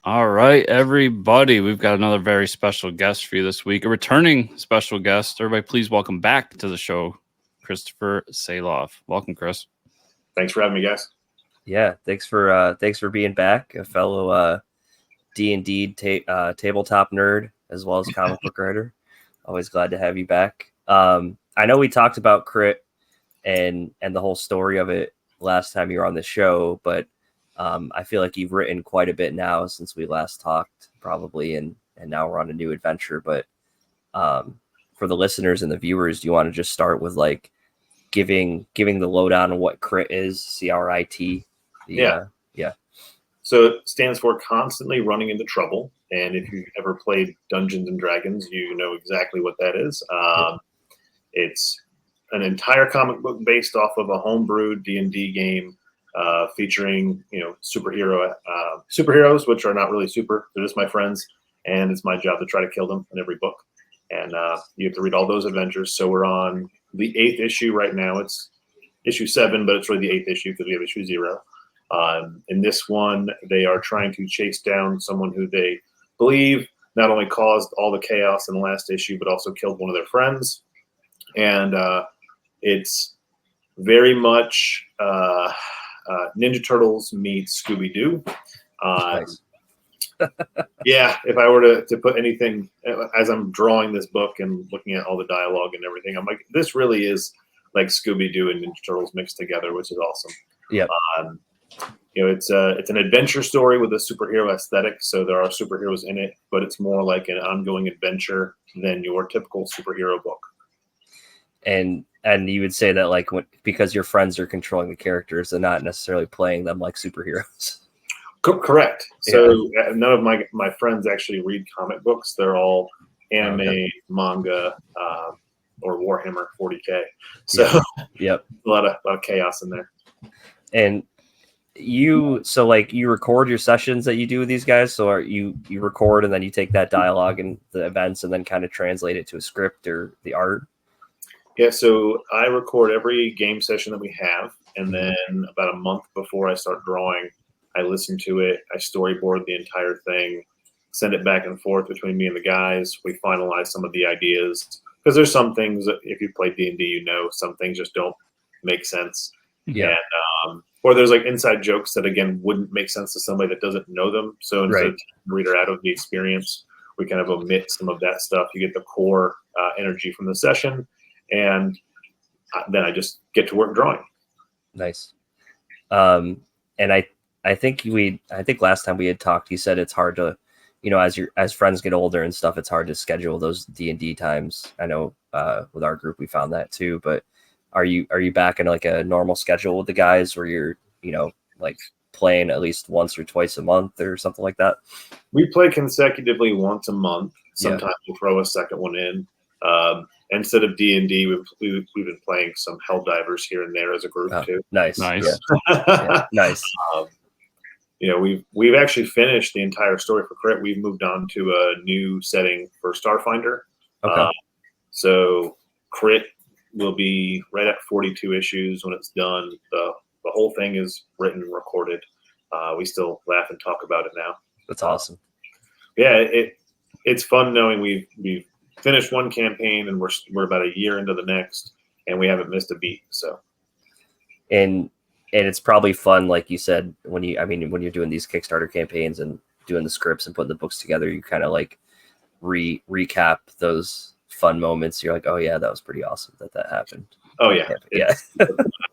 All right, everybody. We've got another very special guest for you this week. A returning special guest. Everybody, please welcome back to the show, Christopher Sahloff. Welcome, Chris. Thanks for having me, guys. Yeah, thanks for being back, a fellow D&D tabletop nerd as well as comic book writer. Always glad to have you back. I know we talked about Crit and the whole story of it last time you were on the show, but I feel like you've written quite a bit now since we last talked, probably, and now we're on a new adventure. But for the listeners and the viewers, do you want to just start with like giving the lowdown on what Crit is, C.R.I.T? Yeah. So it stands for constantly running into trouble. And if you've ever played Dungeons and Dragons, you know exactly what that is. It's an entire comic book based off of a homebrewed D&D game featuring, superheroes, which are not really super. They're just my friends. And it's my job to try to kill them in every book. And you have to read all those adventures. So we're on the 8th issue right now. It's issue 7, but it's really the 8th issue because we have issue 0. In this one, they are trying to chase down someone who they believe not only caused all the chaos in the last issue, but also killed one of their friends. And it's very much Ninja Turtles meets Scooby-Doo. Nice. Yeah, if I were to put anything, as I'm drawing this book and looking at all the dialogue and everything, I'm like, this really is like Scooby-Doo and Ninja Turtles mixed together, which is awesome. Yep. It's an adventure story with a superhero aesthetic, so there are superheroes in it, but it's more like an ongoing adventure than your typical superhero book. And you would say that like because your friends are controlling the characters, they're not necessarily playing them like superheroes. Correct. So none of my friends actually read comic books. They're all anime, manga, or Warhammer 40K. So yep. a lot of chaos in there. And you record your sessions that you do with these guys. So you record and then you take that dialogue and the events and then kind of translate it to a script or the art. Yeah. So I record every game session that we have. And then about a month before I start drawing, I listen to it. I storyboard the entire thing, send it back and forth between me and the guys. We finalize some of the ideas because there's some things that if you play D&D, some things just don't make sense. Yeah. And, or there's like inside jokes that again wouldn't make sense to somebody that doesn't know them. So instead of taking the reader out of the experience, we kind of omit some of that stuff. You get the core energy from the session, and then I just get to work drawing. Nice. And I think last time we had talked, you said it's hard to, as friends get older and stuff, it's hard to schedule those D&D times. I know with our group we found that too, but are you back in like a normal schedule with the guys where you're, like playing at least once or twice a month or something like that? We play consecutively once a month. Sometimes we'll throw a second one in. Instead of D&D, we've been playing some Helldivers here and there as a group too. Nice. Yeah. Nice. We've actually finished the entire story for Crit. We've moved on to a new setting for Starfinder. Okay. So Crit will be right at 42 issues when it's done. The whole thing is written and recorded. We still laugh and talk about it now. That's awesome. Yeah, it's fun knowing we've finished one campaign and we're about a year into the next, and we haven't missed a beat. So, and it's probably fun, like you said, when you're doing these Kickstarter campaigns and doing the scripts and putting the books together, you kind of like recap those fun moments. You're like, oh yeah, that was pretty awesome that happened. Oh yeah. Yeah.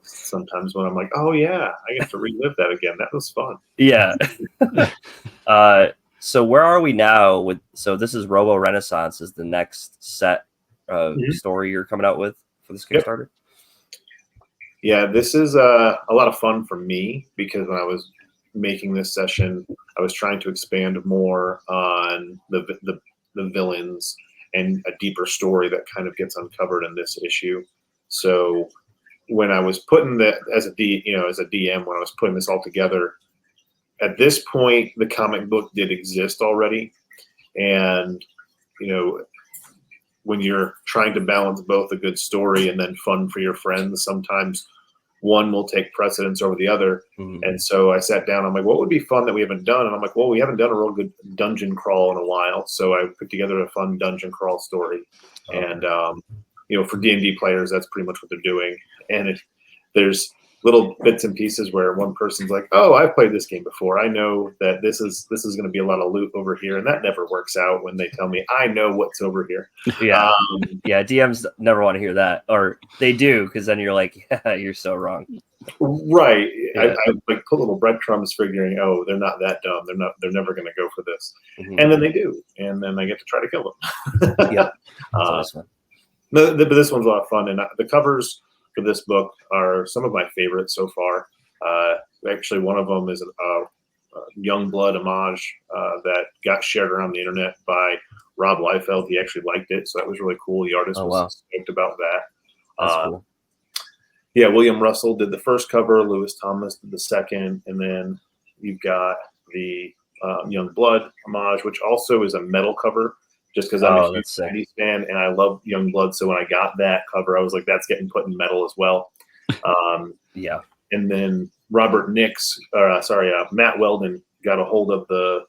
Sometimes when I'm like, oh yeah, I get to relive that again. That was fun. Yeah. So where are we now so this is Robo Renaissance is the next set of story you're coming out with for this Kickstarter? Yeah, this is a lot of fun for me because when I was making this session, I was trying to expand more on the villains and a deeper story that kind of gets uncovered in this issue. So when I was putting that as a DM, when I was putting this all together, at this point, the comic book did exist already. And, when you're trying to balance both a good story and then fun for your friends, sometimes one will take precedence over the other. And so I sat down. I'm like, what would be fun that we haven't done? And I'm like, well, we haven't done a real good dungeon crawl in a while. So I put together a fun dungeon crawl story. And, for D&D players, that's pretty much what they're doing. And there's little bits and pieces where one person's like, oh, I've played this game before. I know that this is going to be a lot of loot over here. And that never works out when they tell me I know what's over here. Yeah. DMs never want to hear that, or they do, because then you're like, yeah, you're so wrong. Right. Yeah. I like put little breadcrumbs figuring, oh, they're not that dumb. They're never going to go for this. And then they do. And then I get to try to kill them. Yeah. That's awesome. But this one's a lot of fun. And the covers for this book are some of my favorites so far. Actually, one of them is a Young Blood homage that got shared around the internet by Rob Liefeld. He actually liked it, so that was really cool. The artist was stoked about that. That's cool. Yeah, William Russell did the first cover. Lewis Thomas did the second, and then you've got the Young Blood homage, which also is a metal cover. Just because I'm a huge 90s fan and I love Young Blood, so when I got that cover, I was like, "That's getting put in metal as well." Yeah. And then Matt Weldon got a hold of the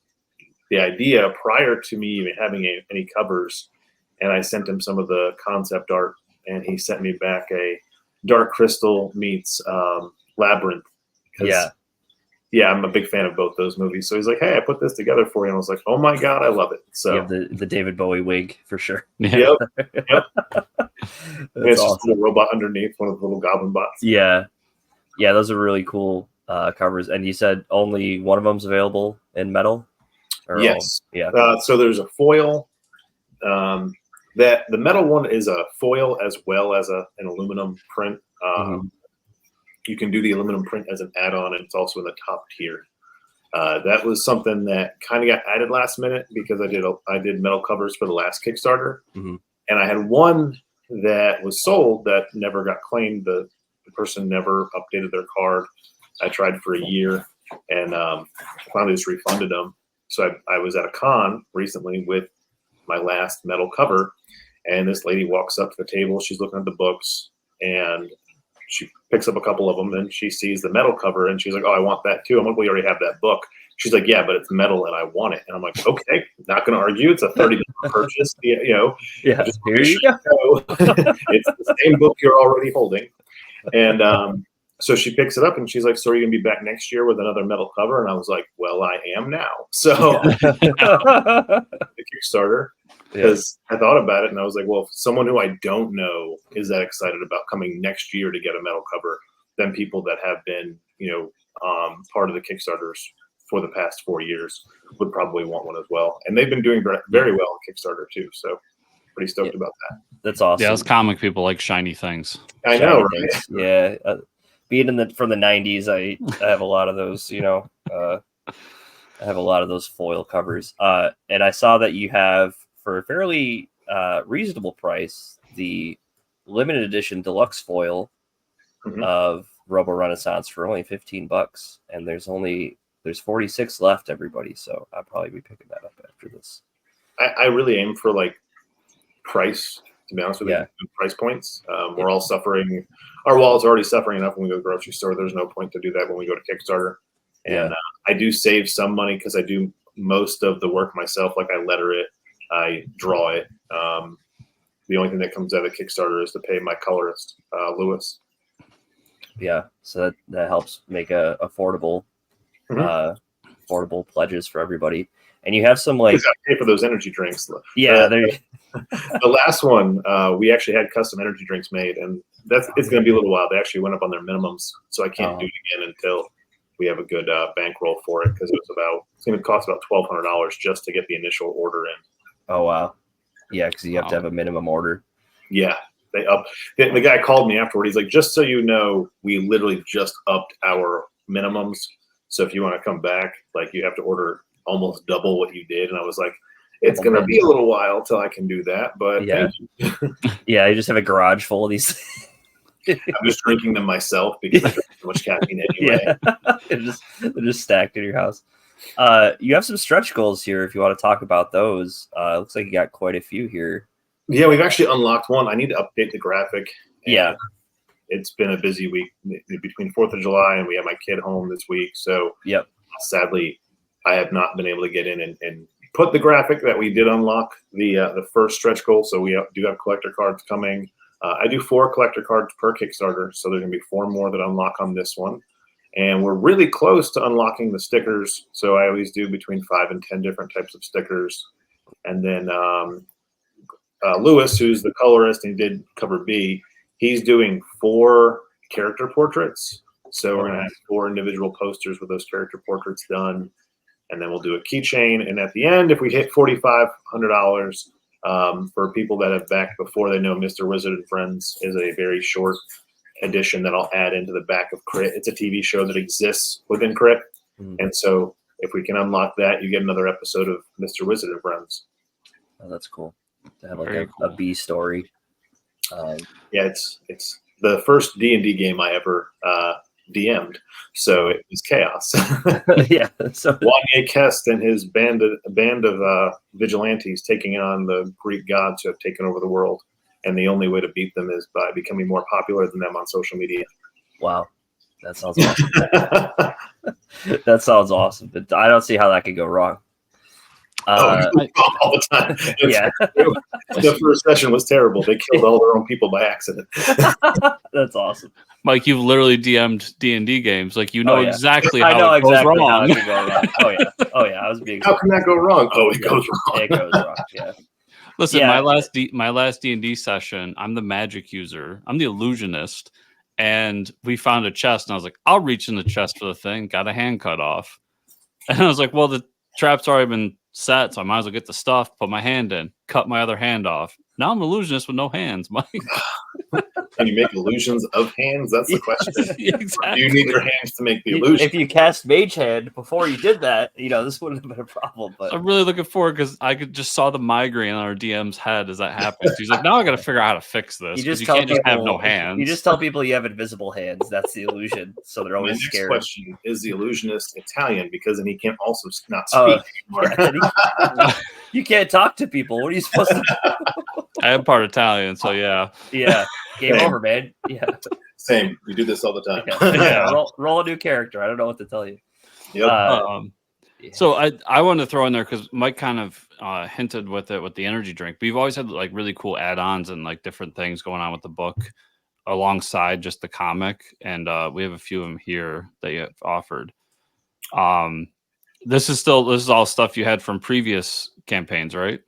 idea prior to me even having any covers, and I sent him some of the concept art, and he sent me back a Dark Crystal meets Labyrinth. Yeah, I'm a big fan of both those movies. So he's like, "Hey, I put this together for you." And I was like, "Oh my god, I love it!" So you have the David Bowie wig for sure. Yep. It's awesome. just a little robot underneath one of the little goblin bots. Yeah, those are really cool covers. And you said only one of them's available in metal. Yes. Yeah. So there's a foil. That the metal one is a foil as well as an aluminum print. You can do the aluminum print as an add-on, and it's also in the top tier. That was something that kind of got added last minute because I did metal covers for the last Kickstarter, and I had one that was sold that never got claimed. The person never updated their card. I tried for a year, and finally just refunded them. So I was at a con recently with my last metal cover, and this lady walks up to the table. She's looking at the books, and she picks up a couple of them, and she sees the metal cover, and she's like, "Oh, I want that too." I'm like, "We already have that book." She's like, "Yeah, but it's metal, and I want it." And I'm like, "Okay, not going to argue. It's a $30 purchase, Yeah, just here you go. It's the same book you're already holding." And so she picks it up, and she's like, "So are you going to be back next year with another metal cover?" And I was like, "Well, I am now." So the Kickstarter. Because I thought about it and I was like, well, if someone who I don't know is that excited about coming next year to get a metal cover, then people that have been, part of the Kickstarters for the past 4 years would probably want one as well. And they've been doing very well on Kickstarter too. So pretty stoked about that. That's awesome. Yeah, those comic people like shiny things. I know, right? Yeah. Being from the 90s, I have a lot of those, I have a lot of those foil covers. And I saw that you have, for a fairly reasonable price, the limited edition deluxe foil of Robo Renaissance for only $15, and there's 46 left, everybody. So I'll probably be picking that up after this. I really aim for like price, to be honest with you, price points. We're all suffering. Our wallet's already suffering enough when we go to the grocery store. There's no point to do that when we go to Kickstarter. And I do save some money because I do most of the work myself. Like I letter it. I draw it. The only thing that comes out of Kickstarter is to pay my colorist, Lewis. Yeah, so that helps make affordable pledges for everybody. And you have some like pay for those energy drinks. Yeah, the last one we actually had custom energy drinks made, and it's going to be a little while. They actually went up on their minimums, so I can't do it again until we have a good bankroll for it because it's going to cost about $1,200 just to get the initial order in. Oh wow, yeah, because you have to have a minimum order. Yeah, they up. The guy called me afterward. He's like, "Just so you know, we literally just upped our minimums. So if you want to come back, like you have to order almost double what you did." And I was like, "It's gonna be a little while till I can do that." But yeah, I just have a garage full of these. I'm just drinking them myself because I drink so much caffeine anyway. Yeah, they're just stacked in your house. You have some stretch goals here if you want to talk about those. Looks like you got quite a few here. Yeah, we've actually unlocked one. I need to update the graphic. Yeah. it's been a busy week between 4th of July and we have my kid home this week. So Yep. sadly, I have not been able to get in and put the graphic that we did unlock the first stretch goal. So we do have collector cards coming. I do 4 collector cards per Kickstarter. So there's going to be 4 more that unlock on this one. And we're really close to unlocking the stickers. So I always do between 5 and 10 different types of stickers. And then Lewis, who's the colorist and did cover B, he's doing 4 character portraits. So we're going to have 4 individual posters with those character portraits done. And then we'll do a keychain. And at the end, if we hit $4,500, for people that have backed before, they know Mr. Wizard and Friends is a very short edition that I'll add into the back of C.R.I.T. It's a TV show that exists within C.R.I.T. And so if we can unlock that, you get another episode of Mr. Wizard and Friends. Oh, that's cool. To have like a B story. Yeah, it's the first D&D game I ever DM'd, so it was chaos. Yeah. So Wanye Kest and his band of vigilantes taking on the Greek gods who have taken over the world, and the only way to beat them is by becoming more popular than them on social media. wow, that sounds awesome. That sounds awesome. But I don't see how that could go wrong. All the time. Yeah. The first session was terrible. They killed all their own people by accident. That's awesome. Mike, you've literally DM'd D&D games. Like, you know exactly I how know it goes exactly wrong. how it could go wrong. Oh yeah. I was being. How can that go wrong? Oh, it goes wrong. It goes wrong. Yeah. Listen, Yeah. my last D&D session, I'm the magic user. I'm the illusionist. And we found a chest, and I was like, I'll reach in the chest for the thing. Got a hand cut off. And I was like, well, the trap's already been set, so I might as well get the stuff, put my hand in, cut my other hand off. Now I'm an illusionist with no hands, Mike. Can you make illusions of hands? That's the question. Exactly. You need your hands to make the illusion. If you cast Mage Hand before you did that, this wouldn't have been a problem. But I'm really looking forward because I just saw the migraine on our DM's head as that happened. He's like, now I got to figure out how to fix this. You can't just have no hands. You just tell people you have invisible hands. That's the illusion. So they're always scared. My next question is: the illusionist Italian? Because then he can't also not speak anymore. You can't talk to people. What are you supposed to do? I am part Italian, so yeah. Yeah. Game over, man. Yeah. Same. We do this all the time. Yeah. Roll a new character. I don't know what to tell you. Yep. So I wanted to throw in there because Mike kind of hinted with it with the energy drink. But you've always had like really cool add-ons and like different things going on with the book alongside just the comic. And we have a few of them here that you have offered. This is all stuff you had from previous campaigns, right?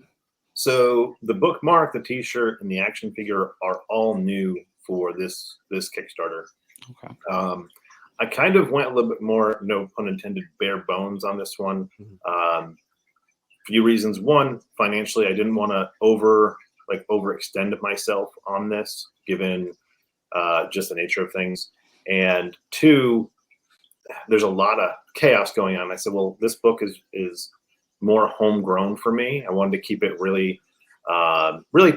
So the bookmark, the T-shirt, and the action figure are all new for this Kickstarter. Okay. I kind of went a little bit more, no pun intended, bare bones on this one. Few reasons. One, financially, I didn't want to overextend myself on this, given just the nature of things. And 2, there's a lot of chaos going on. I said, well, this book is more homegrown for me. I wanted to keep it really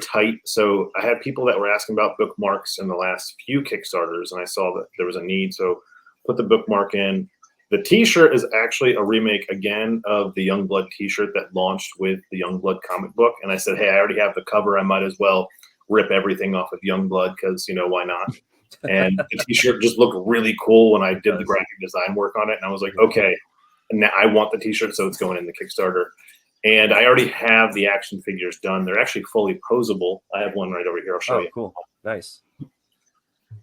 tight. So I had people that were asking about bookmarks in the last few Kickstarters, and I saw that there was a need. So put the bookmark in. The T-shirt is actually a remake again of the Youngblood T-shirt that launched with the Youngblood comic book. And I said, hey, I already have the cover. I might as well rip everything off of Youngblood because, why not? And the T-shirt just looked really cool when I did the graphic design work on it. And I was like, okay, now I want the T-shirt, so it's going in the Kickstarter. And I already have the action figures done. They're actually fully posable. I have one right over here. I'll show you. Cool. Nice.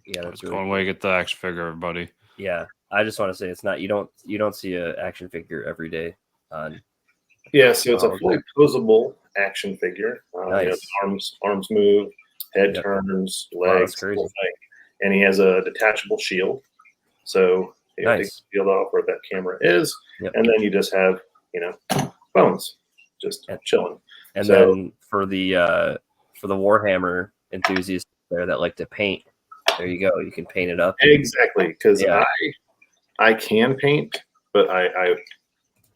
Yeah, that's really one way to get the action figure, everybody. Yeah. I just want to say it's not you don't see an action figure every day on. Yeah, so it's a fully posable action figure. Nice. Arms move, head turns, legs, crazy. And he has a detachable shield. So you take the shield off where that camera is, and then you just have bones just chilling. And then for the Warhammer enthusiasts there that like to paint, there you go. You can paint it up. Exactly, because I can paint, but I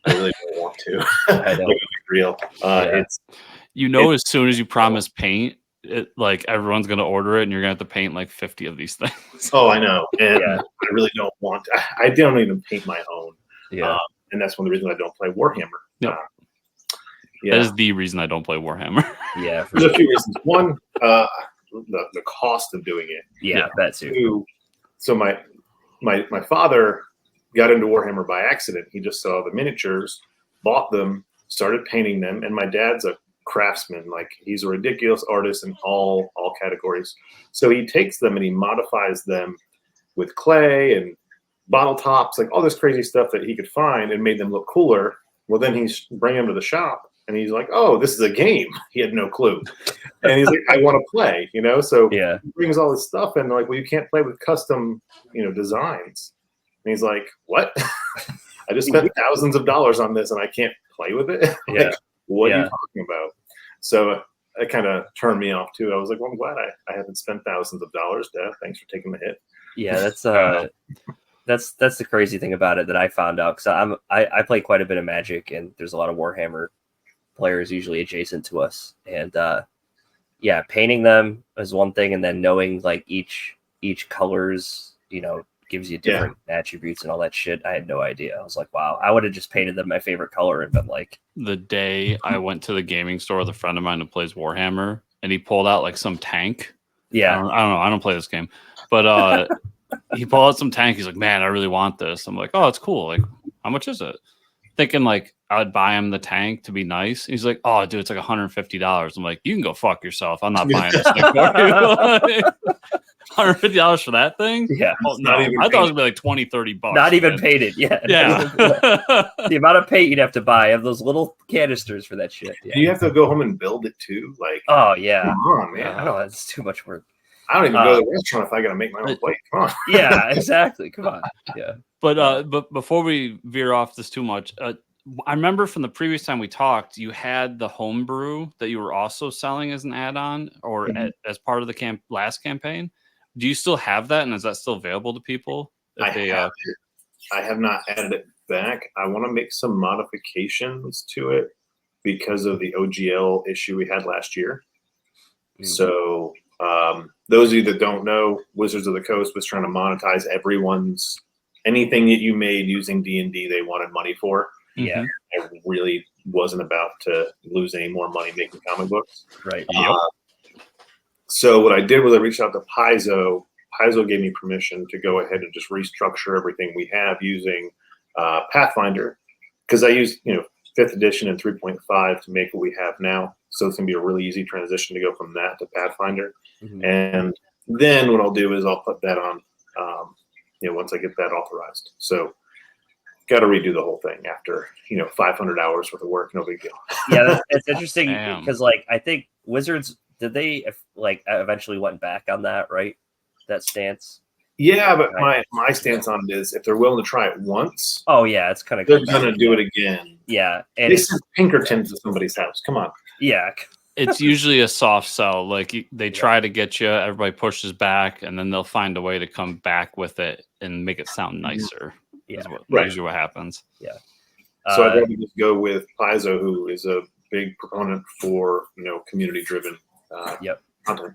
really don't want to. I know. Like, real. It's as soon as you promise paint, like everyone's gonna order it, and you're gonna have to paint like 50 of these things. Oh, I know, and I really don't want. I don't even paint my own. Yeah, and that's one of the reasons I don't play Warhammer. No. That is the reason I don't play Warhammer. Yeah, there's a few reasons. One, the cost of doing it. Yeah, that too. So my father got into Warhammer by accident. He just saw the miniatures, bought them, started painting them, and my dad's a craftsman. Like, he's a ridiculous artist in all categories. So he takes them and he modifies them with clay and bottle tops, like all this crazy stuff that he could find, and made them look cooler. Well, then he's bringing them to the shop and he's like, oh, this is a game. He had no clue. And he's like, I want to play, So he brings all this stuff and like, well, you can't play with custom, designs. And he's like, what? I just spent thousands of dollars on this and I can't play with it? Like, what are you talking about? So it kind of turned me off too. I was like, well, I'm glad I haven't spent thousands of dollars, Dad. Thanks for taking the hit. Yeah, that's the crazy thing about it that I found out, because I play quite a bit of Magic, and there's a lot of Warhammer players usually adjacent to us, and painting them is one thing, and then knowing like each colors gives you different attributes and all that shit. I had no idea. I was like, wow, I would have just painted them my favorite color and been like. The day I went to the gaming store with a friend of mine who plays Warhammer, and he pulled out like some tank. Yeah, I don't know. I don't play this game, but he pulled out some tank. He's like, man, I really want this. I'm like, oh, it's cool. Like, how much is it? Thinking like I would buy him the tank to be nice. He's like, oh, dude, it's like $150. I'm like, you can go fuck yourself. I'm not buying this thing for you. $150 for that thing? Yeah. Oh, no, I thought it was going to be like $20-$30. Not even painted. Yeah. The amount of paint you'd have to buy. Have those little canisters for that shit. Yeah. You have to go home and build it too. Like, oh yeah. Come on, man. I know it's too much work. I don't even go to the restaurant if I got to make my own plate. Come on. Yeah, exactly. Come on. Yeah. But before we veer off this too much, I remember from the previous time we talked, you had the homebrew that you were also selling as an add-on or as part of the last campaign. Do you still have that, and is that still available to people? I have not added it back. I want to make some modifications to it because of the OGL issue we had last year. Mm-hmm. So those of you that don't know, Wizards of the Coast was trying to monetize anything that you made using D&D they wanted money for. Yeah. I really wasn't about to lose any more money making comic books. Right. So what I did was I reached out to Paizo. Paizo gave me permission to go ahead and just restructure everything we have using Pathfinder, because I used 5th edition and 3.5 to make what we have now. So it's going to be a really easy transition to go from that to Pathfinder. Mm-hmm. And then what I'll do is I'll put that on, once I get that authorized. So got to redo the whole thing after 500 hours worth of work. No big deal. Yeah, it's interesting because I think Wizards, did they eventually went back on that, right? That stance. Yeah, but my stance on it is if they're willing to try it once. Oh yeah, it's kind of. They're gonna do it again. Yeah, and they sent Pinkerton to somebody's house. Come on. Yeah. It's usually a soft sell. Like they try to get you, everybody pushes back, and then they'll find a way to come back with it and make it sound nicer. Yeah, usually what happens. Yeah. So I'd rather just go with Paizo, who is a big proponent for community-driven content.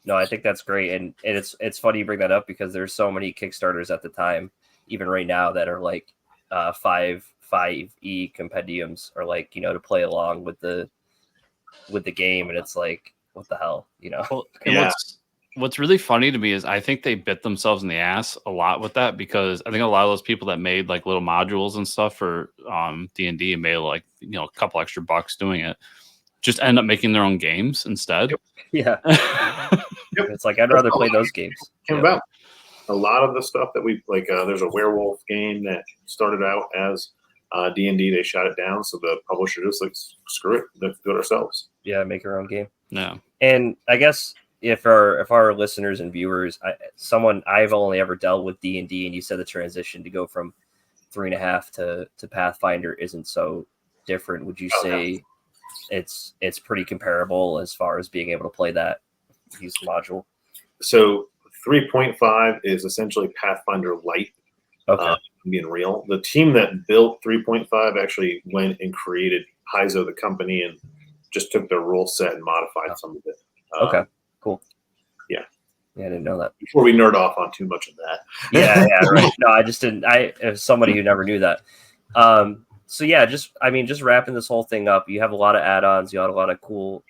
No, I think that's great, and it's funny you bring that up because there's so many Kickstarters at the time, even right now, that are like 5e compendiums, or to play along with the game, and it's like, what the hell, Well, what's really funny to me is I think they bit themselves in the ass a lot with that, because I think a lot of those people that made like little modules and stuff for D&D and made like a couple extra bucks doing it just end up making their own games instead. Yeah. It's like, I'd rather play those games. About a lot of the stuff that we like, there's a werewolf game that started out as D&D. They shot it down, so the publisher just like, screw it, let's do it ourselves. Yeah, make our own game. Yeah. And I guess if our listeners and viewers, I've only ever dealt with D&D, and you said the transition to go from 3.5 to Pathfinder isn't so different. Would you say it's pretty comparable as far as being able to play that use module? So 3.5 is essentially Pathfinder Light. Okay. Being real, the team that built 3.5 actually went and created Paizo, the company, and just took their rule set and modified some of it. Okay, cool. Yeah, I didn't know that. Before we nerd off on too much of that. Yeah, right. No, I just didn't. As somebody who never knew that. So yeah, just wrapping this whole thing up. You have a lot of add-ons. You have a lot of cool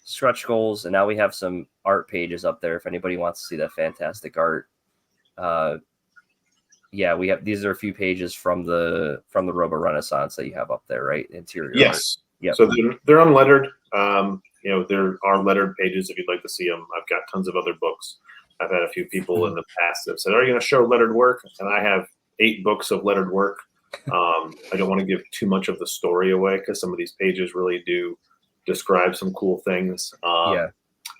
stretch goals, and now we have some art pages up there if anybody wants to see that fantastic art. Yeah, we have these are a few pages from the Robo Renaissance that you have up there, right? Interior art. Yes. Yeah. So they're unlettered. You know, there are lettered pages if you'd like to see them. I've got tons of other books. I've had a few people in the past that said, "Are you going to show lettered work?" And I have 8 books of lettered work. I don't want to give too much of the story away because some of these pages really do describe some cool things. Yeah.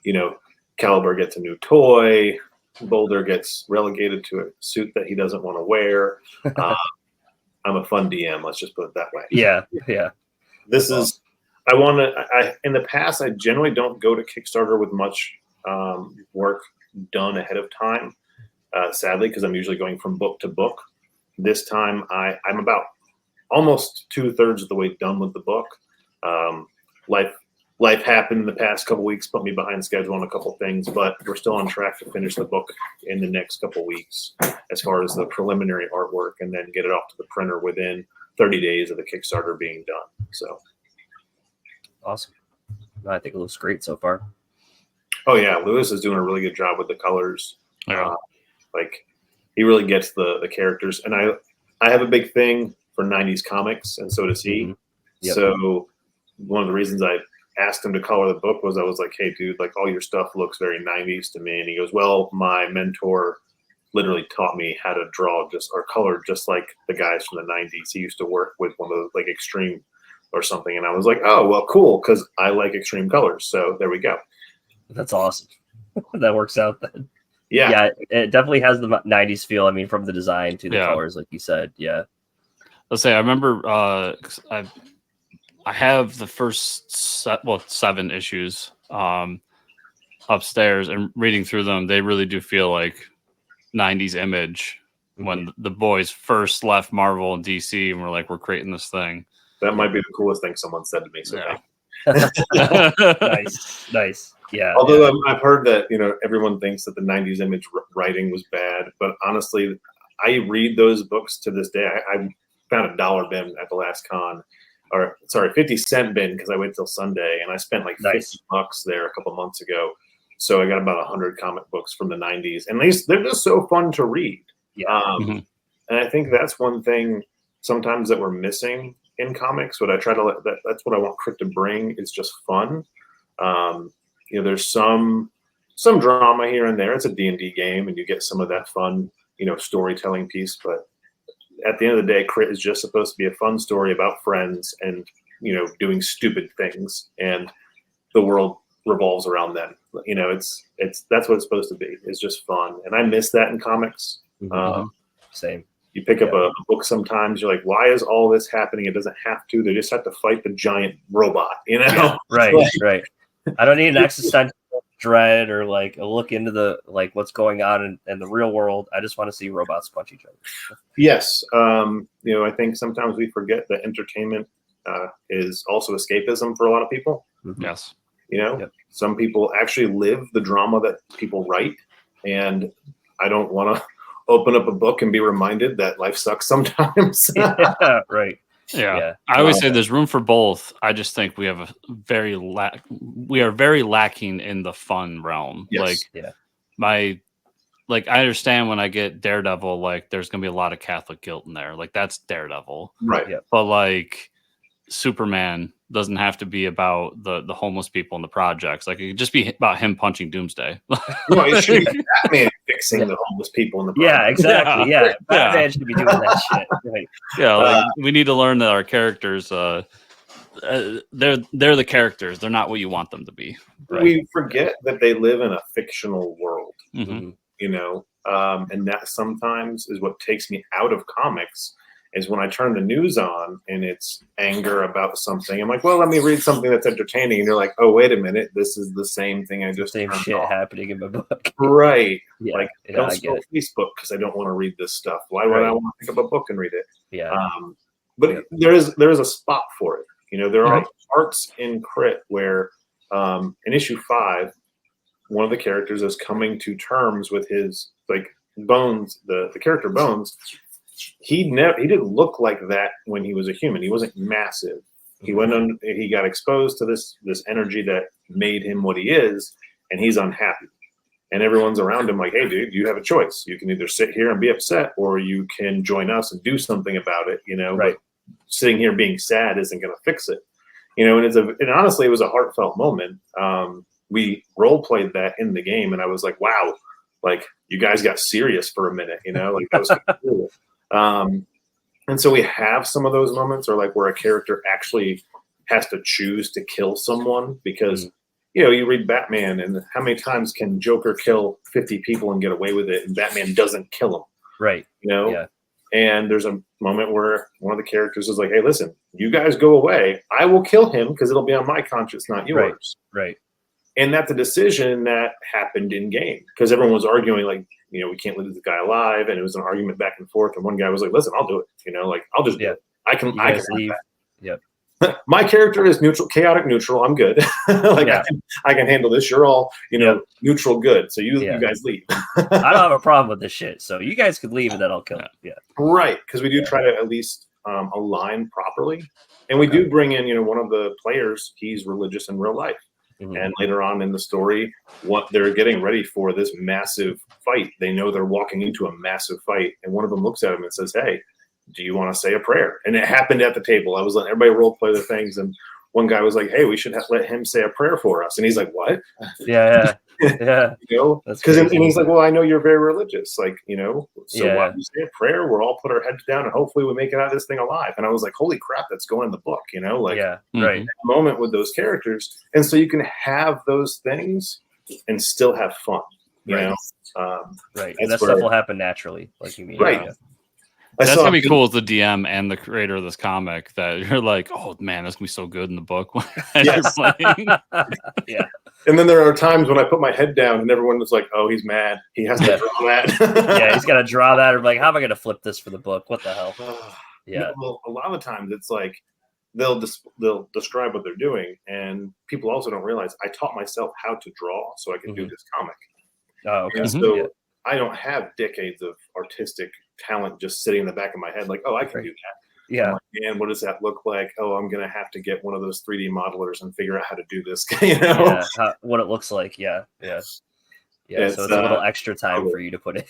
You know, Caliber gets a new toy. Boulder gets relegated to a suit that he doesn't want to wear. I'm a fun DM. Let's just put it that way. Yeah. This is. I in the past, I generally don't go to Kickstarter with much work done ahead of time. Sadly, because I'm usually going from book to book. This time, I'm about almost 2/3 of the way done with the book. Life happened in the past couple weeks, put me behind schedule on a couple things, but we're still on track to finish the book in the next couple weeks as far as the preliminary artwork, and then get it off to the printer within 30 days of the Kickstarter being done. So Awesome. I think it looks great so far. oh yeah, Lewis is doing a really good job with the colors. Yeah. Like he really gets the characters, and I have a big thing for 90s comics, and so does he. Mhm. Yep. So one of the reasons I asked him to color the book was I was like, "Hey dude, like all your stuff looks very 90s to me." And he goes, "Well, my mentor literally taught me how to draw or color just like the guys from the 90s. He used to work with one of those like Extreme or something." And I was like, "Oh, well, cool, because I like extreme colors." So there we go. That's awesome. That works out then. Yeah. Yeah, it definitely has the 90s feel. I mean, from the design to the Yeah. colors, like you said. Yeah. Let's say I remember I have the first 7 issues upstairs, and reading through them, they really do feel like 90s image when the boys first left Marvel and DC and were like, we're creating this thing. That might be the coolest thing someone said to me. So Yeah. Nice. Yeah. Although I've heard that, you know, everyone thinks that the 90s image writing was bad, but honestly, I read those books to this day. I found a $1 bin at the last con, or sorry, 50-cent bin, because I waited till Sunday, and I spent like $50 there a couple months ago. So I got about 100 comic books from the 90s, and they're just so fun to read. Yeah. And I think that's one thing sometimes that we're missing in comics. What I try to that's what I want Crit to bring is just fun. You know, there's some drama here and there. It's a D&D game, and you get some of that fun, you know, storytelling piece. But at the end of the day, Crit is just supposed to be a fun story about friends and, you know, doing stupid things, and the world revolves around them. You know, it's that's what it's supposed to be. It's just fun, and I miss that in comics. Same. You pick up a book sometimes, you're like, why is all this happening? It doesn't have to. They just have to fight the giant robot, you know? Yeah, right. I don't need an existential dread or like a look into the like what's going on in the real world. I just want to see robots punch each other. Yes. You know, I think sometimes we forget that entertainment is also escapism for a lot of people. Yes. You know, some people actually live the drama that people write, and I don't want to open up a book and be reminded that life sucks sometimes. Right. Yeah. I always say there's room for both. I just think we have we are very lacking in the fun realm. Yes. I understand when I get Daredevil, like there's gonna be a lot of Catholic guilt in there. Like that's Daredevil. Right. Yeah. But like Superman doesn't have to be about the homeless people in the projects. Like it could just be about him punching Doomsday. No, it should be Batman fixing the homeless people in the project. Yeah, exactly. Yeah. Batman should be doing that shit. Right. Yeah, like, we need to learn that our characters they're the characters. They're not what you want them to be. Right? We forget that they live in a fictional world. Mm-hmm. You know, and that sometimes is what takes me out of comics. Is when I turn the news on and it's anger about something. I'm like, well, let me read something that's entertaining. And you're like, oh, wait a minute. This is the same thing I just same shit happening in my book. Right. Yeah, like, don't scroll Facebook because I don't want to read this stuff. Why would I want to pick up a book and read it? Yeah. But there is a spot for it. You know, there are parts in Crit where in issue 5, one of the characters is coming to terms with his like Bones, the character Bones. He didn't look like that when he was a human. He wasn't massive. He went on. He got exposed to this energy that made him what he is, and he's unhappy. And everyone's around him like, hey, dude, you have a choice. You can either sit here and be upset, or you can join us and do something about it, Right. But sitting here being sad isn't going to fix it. And honestly, it was a heartfelt moment. We role played that in the game, and I was like, wow, like you guys got serious for a minute, like that was cool. And so we have some of those moments, or like where a character actually has to choose to kill someone because, you read Batman, and how many times can Joker kill 50 people and get away with it, and Batman doesn't kill them, Right? Yeah. And there's a moment where one of the characters is like, hey, listen, you guys go away. I will kill him because it'll be on my conscience, not yours. Right. And that's a decision that happened in game because everyone was arguing like, we can't leave this guy alive. And it was an argument back and forth. And one guy was like, listen, I'll do it. Like, I'll just do it. I can leave. Yep. My character is neutral, chaotic neutral. I'm good. I can handle this. You're all, neutral good. So you guys leave. I don't have a problem with this shit. So you guys could leave and then I'll kill him. Yeah. Right. Because we do try to at least align properly. And we do bring in, one of the players, he's religious in real life. Mm-hmm. And later on in the story, what they're getting ready for this massive fight. They know they're walking into a massive fight. And one of them looks at him and says, hey, do you want to say a prayer? And it happened at the table. I was letting everybody role play the things. And one guy was like, hey, we should let him say a prayer for us. And he's like, what? Yeah. Because and he's like, well, I know you're very religious. Like, so why don't we say a prayer? We'll all put our heads down and hopefully we make it out of this thing alive. And I was like, holy crap, that's going in the book, right. That moment with those characters. And so you can have those things and still have fun, you know? Right. And that stuff will happen naturally, like you mean. Right. Yeah. That's gonna be cool as the DM and the creator of this comic that you're like, oh man, that's gonna be so good in the book as you're playing. Yeah. And then there are times when I put my head down and everyone was like, oh, he's mad. He has to draw that. He's got to draw that. Or like, how am I going to flip this for the book? What the hell? Yeah. Well, a lot of the times it's like they'll describe what they're doing. And people also don't realize I taught myself how to draw so I could do this comic. Oh, okay. And so I don't have decades of artistic talent just sitting in the back of my head like, oh, I can do that. Yeah. Like, man, what does that look like? Oh, I'm going to have to get one of those 3D modelers and figure out how to do this, what it looks like. Yeah. So it's a little extra time for you to put in.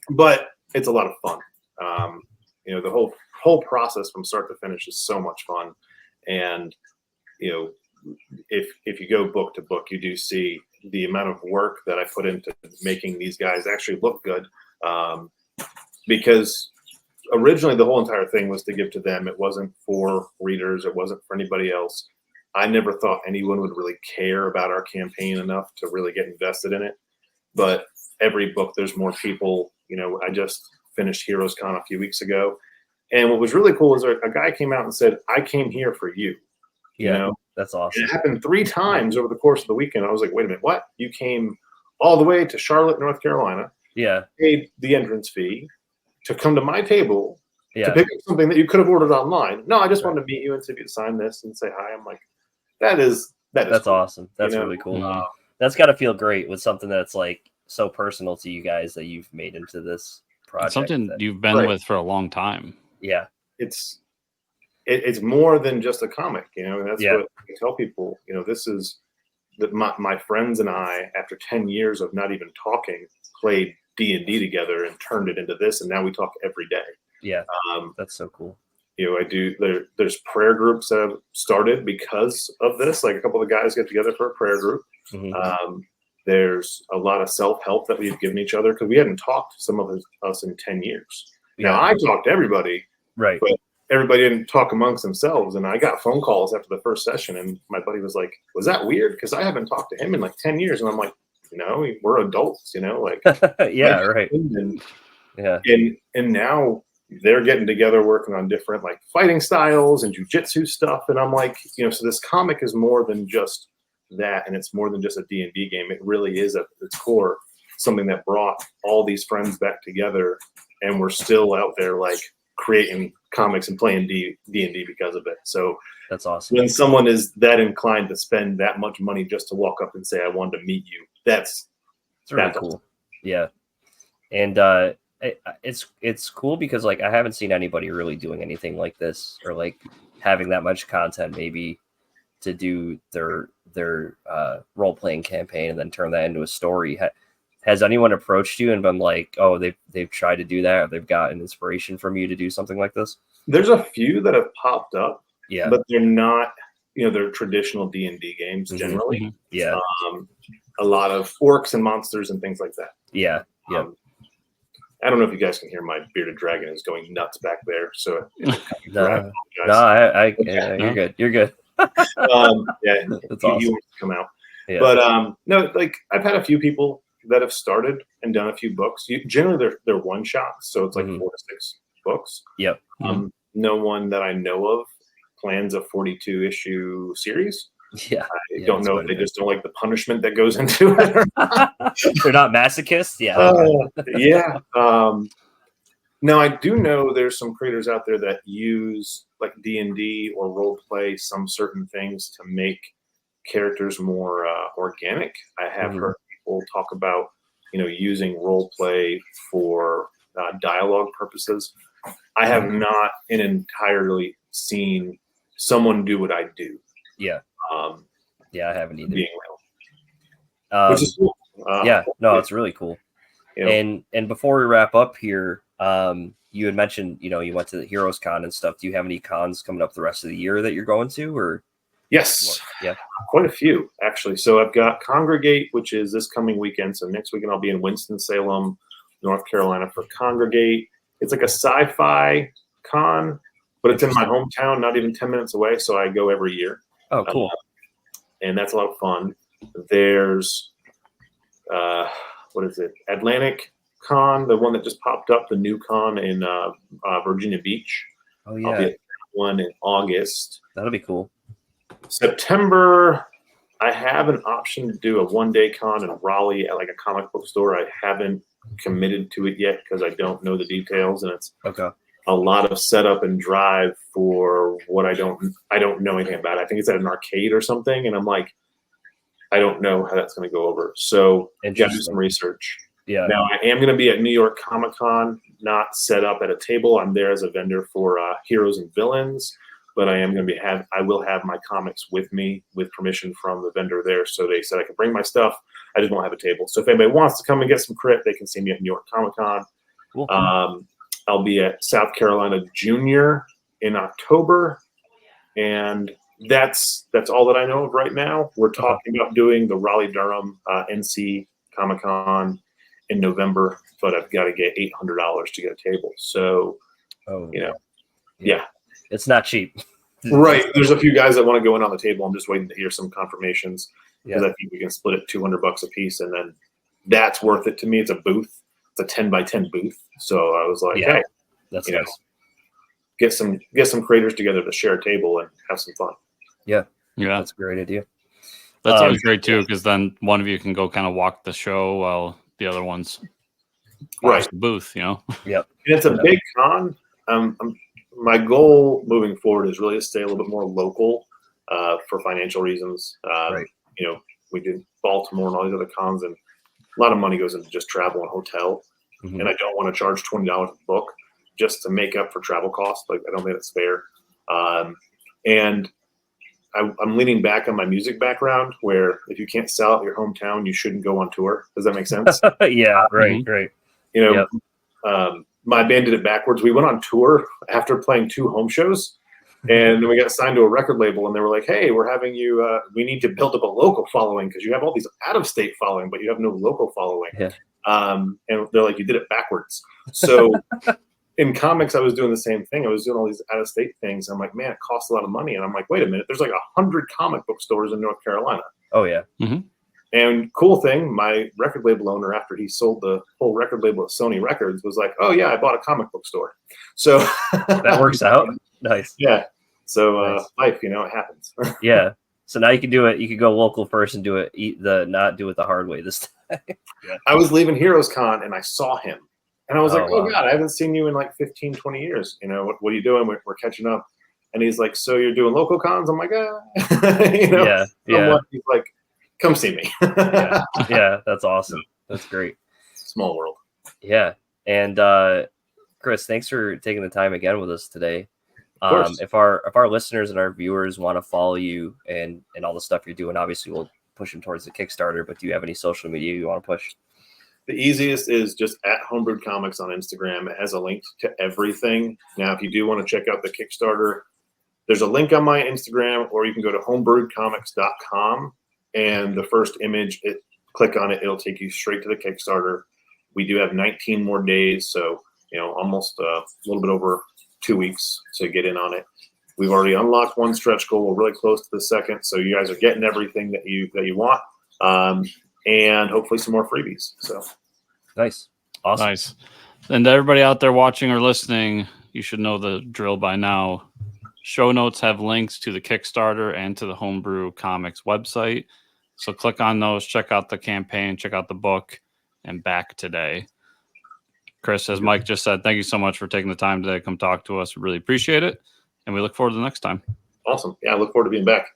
But it's a lot of fun. The whole process from start to finish is so much fun. And, if you go book to book, you do see the amount of work that I put into making these guys actually look good. Because originally the whole entire thing was to give to them. It wasn't for readers. It wasn't for anybody else. I never thought anyone would really care about our campaign enough to really get invested in it. But every book, there's more people. I just finished Heroes Con a few weeks ago. And what was really cool is a guy came out and said, I came here for you. That's awesome. And it happened 3 times over the course of the weekend. I was like, wait a minute, what? You came all the way to Charlotte, North Carolina. Yeah. Paid the entrance fee to come to my table to pick up something that you could have ordered online. No, I just wanted to meet you and see if you'd sign this and say hi. I'm like, that's cool. Awesome. That's really cool. That's got to feel great with something that's like so personal to you guys that you've made into this project. It's something you've been with for a long time. Yeah. It's more than just a comic, and that's what I tell people. This is that my friends and I, after 10 years of not even talking, played D&D together and turned it into this, and now we talk every day. Yeah, that's so cool. I do. There's prayer groups that have started because of this. Like a couple of guys get together for a prayer group. Mm-hmm. There's a lot of self-help that we've given each other because we hadn't talked, some of us, in 10 years. Now I talked to everybody, right? But everybody didn't talk amongst themselves. And I got phone calls after the first session, and my buddy was like, "Was that weird? Because I haven't talked to him in like 10 years." And I'm like, no, we're adults, like right. And now they're getting together working on different like fighting styles and jujitsu stuff. And I'm like, so this comic is more than just that, and it's more than just a D&D game. It really is at its core something that brought all these friends back together, and we're still out there like creating comics and playing D&D because of it. So that's awesome. When someone is that inclined to spend that much money just to walk up and say, I wanted to meet you, that's really cool. Yeah. And it's cool because like I haven't seen anybody really doing anything like this, or like having that much content maybe to do their their role playing campaign and then turn that into a story. Has anyone approached you and been like, oh, they've tried to do that, or they've gotten inspiration from you to do something like this? There's a few that have popped up, Yeah, but they're not, they're traditional D&D games generally. Mhm. Yeah, A lot of orcs and monsters and things like that. yeah, yeah. I don't know if you guys can hear my bearded dragon is going nuts back there. So No, Okay. you're good. You're good. Yeah, That's he awesome. wants to come out. Yeah. But no, like I've had a few people that have started and done a few books. Generally, they're one shots, so it's like 4 to 6 books. Yep. No one that I know of plans a 42 issue series. Yeah. I don't know if they just don't like the punishment that goes into it. They're not masochists. Yeah. Yeah. Now I do know there's some creators out there that use like D&D or role play some certain things to make characters more organic. I have heard people talk about using role play for dialogue purposes. I have not entirely seen someone do what I do. Yeah. Yeah, I haven't either. Being real, which is cool. Yeah, no, it's really cool. Yeah. And before we wrap up here, you had mentioned you went to the Heroes Con and stuff. Do you have any cons coming up the rest of the year that you're going to, or? Yes. Yeah. Quite a few, actually. So I've got Congregate, which is this coming weekend. So next weekend I'll be in Winston-Salem, North Carolina for Congregate. It's like a sci-fi con, but it's in my hometown, not even 10 minutes away. So I go every year. Oh, cool. And that's a lot of fun. There's, what is it? Atlantic Con, the one that just popped up, the new con in Virginia Beach. Oh, yeah. I'll be at that one in August. That'll be cool. September, I have an option to do a one-day con in Raleigh at like a comic book store. I haven't committed to it yet because I don't know the details, and it's a lot of setup and drive for what I don't know anything about. I think it's at an arcade or something, and I'm like, I don't know how that's going to go over. So got to do some research. Yeah. Now I am going to be at New York Comic Con, not set up at a table. I'm there as a vendor for Heroes and Villains. But I am going to I will have my comics with me with permission from the vendor there. So they said I can bring my stuff. I just won't have a table. So if anybody wants to come and get some crit, they can see me at New York Comic Con. Cool. I'll be at South Carolina Junior in October. And that's all that I know of right now. We're talking about doing the Raleigh-Durham NC Comic Con in November, but I've got to get $800 to get a table. So, yeah. It's not cheap. Right. There's a few guys that want to go in on the table. I'm just waiting to hear some confirmations because I think we can split it $200 a piece, and then that's worth it to me. It's a booth. It's a 10 by 10 booth. So I was like, hey, that's nice. Get some creators together to share a table and have some fun. Yeah. Yeah. That's a great idea. That's always great too, because then one of you can go kind of walk the show while the other one's the booth, Yep. And it's a big con. My goal moving forward is really to stay a little bit more local for financial reasons. We did Baltimore and all these other cons, and a lot of money goes into just travel and hotel. And I don't want to charge $20 a book just to make up for travel costs. Like, I don't think that's fair. And I'm leaning back on my music background, where if you can't sell out your hometown, you shouldn't go on tour. Does that make sense? Yeah, right. My band did it backwards. We went on tour after playing 2 home shows, and then we got signed to a record label, and they were like, hey, we're having you, we need to build up a local following because you have all these out-of-state following, but you have no local following. Yeah. And they're like, you did it backwards. So in comics, I was doing the same thing. I was doing all these out-of-state things. I'm like, man, it costs a lot of money. And I'm like, wait a minute, there's like 100 comic book stores in North Carolina. Oh, yeah. And cool thing, my record label owner, after he sold the whole record label at Sony Records, was like, oh, yeah, I bought a comic book store. So that works out. Nice. Yeah. So life, it happens. Yeah. So now you can do it. You could go local first and do it, not do it the hard way this time. I was leaving Heroes Con and I saw him. And I was like, oh, wow. God, I haven't seen you in like 15, 20 years. What are you doing? We're catching up. And he's like, so you're doing local cons? I'm like, Yeah. He's like, come see me. Yeah, that's awesome. That's great. Small world. Yeah. And Chris, thanks for taking the time again with us today. Of course. If our listeners and our viewers want to follow you and all the stuff you're doing, obviously we'll push them towards the Kickstarter. But do you have any social media you want to push? The easiest is just at Homebrewed Comics on Instagram. It has a link to everything. Now, if you do want to check out the Kickstarter, there's a link on my Instagram, or you can go to homebrewedcomics.com, and the first image, click on it, it'll take you straight to the Kickstarter. We do have 19 more days, so almost a little bit over 2 weeks to get in on it. We've already unlocked one stretch goal. We're really close to the second, so you guys are getting everything that you want. And hopefully some more freebies. So nice. Awesome. Nice. And to everybody out there watching or listening, you should know the drill by now. Show notes have links to the Kickstarter and to the Homebrew Comics website. So click on those, check out the campaign, check out the book, and back today. Chris, as Mike just said, thank you so much for taking the time today to come talk to us. We really appreciate it. And we look forward to the next time. Awesome. Yeah, I look forward to being back.